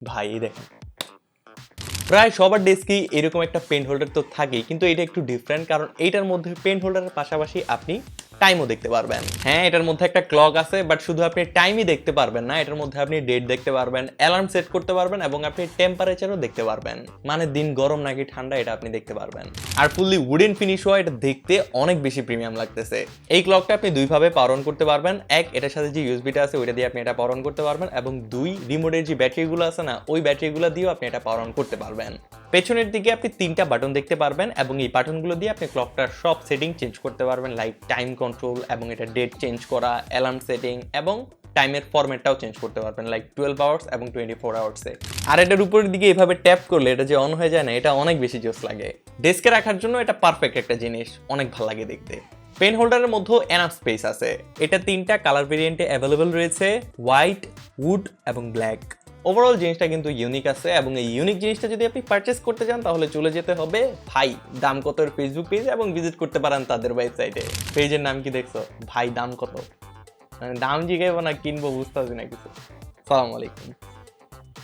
ভাই দেখেন, প্রায় সবার ডেস্কেই এরকম একটা পেন হোল্ডার তো থাকেই, কিন্তু এটা একটু ডিফারেন্ট, কারণ এইটার মধ্যে পেন হোল্ডারের পাশাপাশি আপনি টাইমও দেখতে পারবেন। হ্যাঁ, এটার মধ্যে একটা ক্লক আছে, বাট শুধু আপনি টাইমই দেখতে পারবেন না, এটার মধ্যে আপনি ডেট দেখতে পারবেন, অ্যালার্ম সেট করতে পারবেন এবং আপনি টেম্পারেচারও দেখতে পারবেন, মানে দিন গরম নাকি ঠান্ডা এটা আপনি দেখতে পারবেন। আর ফুললি উডেন ফিনিশ হওয়া, এটা দেখতে অনেক বেশি প্রিমিয়াম লাগতেছে। এই ক্লকটা আপনি দুইভাবে পাওয়ার অন করতে পারবেন। এক, এটার সাথে যে ইউএসবিটা আছে ওইটা দিয়ে আপনি এটা পাওয়ার অন করতে পারবেন, এবং দুই, রিমোটের যে ব্যাটারিগুলো আছে না, ওই ব্যাটারিগুলো দিয়েও আপনি এটা পাওয়ার অন করতে পারবেন। পেছনের দিকে আপনি 3টা বাটন দেখতে পারবেন এবং এই বাটনগুলো দিয়ে আপনি ক্লকটার সব সেটিং চেঞ্জ করতে পারবেন, লাইক টাইম কন্ট্রোল এবং এটা ডেট চেঞ্জ করা, অ্যালার্ম সেটিং এবং টাইমের ফরম্যাটটাও চেঞ্জ করতে পারবেন, লাইক 12 আওয়ার্স এবং 24 আওয়ার্সে। আর এটার উপরের দিকে এভাবে ট্যাপ করলে এটা যে অন হয়ে যায় না, এটা অনেক বেশি জোস লাগে। ডেস্কে রাখার জন্য এটা পারফেক্ট একটা জিনিস, অনেক ভালো লাগে দেখতে। পেন হোল্ডারের মধ্যেও এনাফ স্পেস আছে। এটা 3টা কালার ভেরিয়েন্টে অ্যাভেলেবল রয়েছে, হোয়াইট, উড এবং ব্ল্যাক। ওভারঅল জিনিসটা কিন্তু ইউনিক আছে, এবং এই ইউনিক জিনিসটা যদি আপনি পারচেস করতে চান তাহলে চলে যেতে হবে ভাই দাম কতর ফেসবুক পেজ এবং ভিজিট করতে পারেন তাদের ওয়েবসাইটে। পেজের নাম কি দেখছো? ভাই দাম কত। মানে দাম জিগাইবো না কিনবো বুঝতে পারছি না কিছু। সালাম আলাইকুম।